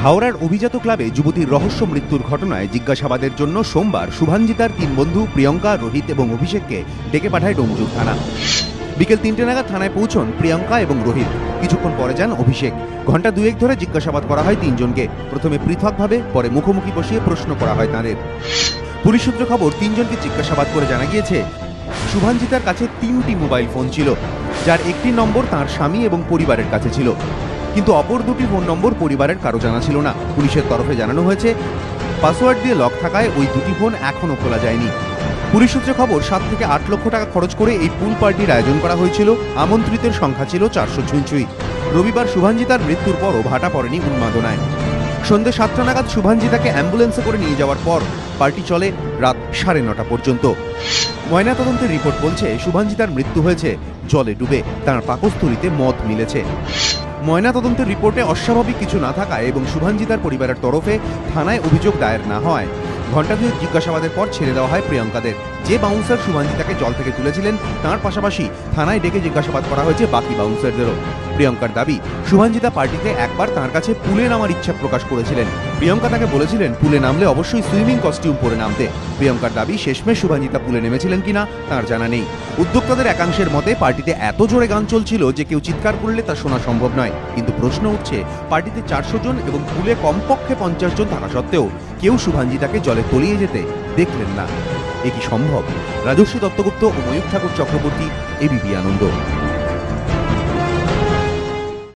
হাওড়ার অভিজাত ক্লাবে যুবতীর রহস্য মৃত্যুর ঘটনায় জিজ্ঞাসাবাদের জন্য সোমবার শুভাঞ্জিতার 3 বন্ধু প্রিয়ঙ্কা, রোহিত এবং অভিষেককে ডেকে পাঠায় ডোমজুর থানা। বিকেল 3টে নাগাদ থানায় পৌঁছন প্রিয়ঙ্কা এবং রোহিত। কিছুক্ষণ পরে যান অভিষেক। ঘণ্টা দুয়েক ধরে জিজ্ঞাসাবাদ করা হয় 3 জনকে। প্রথমে পৃথকভাবে, পরে মুখোমুখি বসিয়ে প্রশ্ন করা হয় তাঁদের। পুলিশ সূত্রে খবর, 3 জনকে জিজ্ঞাসাবাদ করে জানা গিয়েছে শুভাঞ্জিতার কাছে 3টি মোবাইল ফোন ছিল, যার একটি নম্বর তাঁর স্বামী এবং পরিবারের কাছে ছিল, কিন্তু অপর 2টি ফোন নম্বর পরিবারের কারো জানা ছিল না। পুলিশের তরফে জানানো হয়েছে পাসওয়ার্ড দিয়ে লক থাকায় ওই 2টি ফোন এখনও খোলা যায়নি। পুলিশ সূত্রে খবর, 7 থেকে 8 লক্ষ টাকা খরচ করে এই পুল পার্টির আয়োজন করা হয়েছিল। আমন্ত্রিতের সংখ্যা ছিল 400 ছুঁই। রবিবার শুভাঞ্জিতার মৃত্যুর পরও ভাটা পড়েনি উন্মাদনায়। সন্ধ্যে 7টা নাগাদ শুভাঞ্জিতাকে অ্যাম্বুলেন্সে করে নিয়ে যাওয়ার পর পার্টি চলে রাত 9:30 পর্যন্ত। ময়নাতদন্তের রিপোর্ট বলছে শুভাঞ্জিতার মৃত্যু হয়েছে জলে ডুবে, তাঁর পাকস্থলীতে মদ মিলেছে। ময়নাতদন্তের রিপোর্টে অস্বাভাবিক কিছু না থাকায় এবং শুভাঞ্জিতার পরিবারের তরফে থানায় অভিযোগ দায়ের না হয় ঘণ্টা দুয়েক জিজ্ঞাসাবাদের পর ছেড়ে দেওয়া হয় প্রিয়ঙ্কাদের। যে বাউন্সার শুভাঞ্জিতাকে জল থেকে তুলেছিলেন তাঁর পাশাপাশি থানায় ডেকে জিজ্ঞাসাবাদ করা হয়েছে বাকি বাউন্সারদেরও। প্রিয়ঙ্কার দাবি, শুভাঞ্জিতা পার্টিতে একবার তাঁর কাছে পুলে নামার ইচ্ছা প্রকাশ করেছিলেন। প্রিয়ঙ্কা তাকে বলেছিলেন পুলে নামলে অবশ্যই সুইমিং কস্টিউম পরে নামতে। প্রিয়ঙ্কার দাবি, শেষমেশ শুভাঞ্জিতা পুলে নেমেছিলেন কিনা তাঁর জানা নেই। উদ্যোক্তাদের একাংশের মতে পার্টিতে এত জোরে গান চলছিল যে কেউ চিৎকার করলে তা শোনা সম্ভব নয়। কিন্তু প্রশ্ন উঠছে, পার্টিতে 400 জন এবং পুলে কমপক্ষে 50 জন থাকা সত্ত্বেও কেউ শুভাঞ্জিতাকে জলে তলিয়ে যেতে দেখলেন না। এ কি সম্ভব? রাজস্বী দত্তগুপ্ত ও ময়ূর ঠাকুর চক্রবর্তী, এবিপি আনন্দ।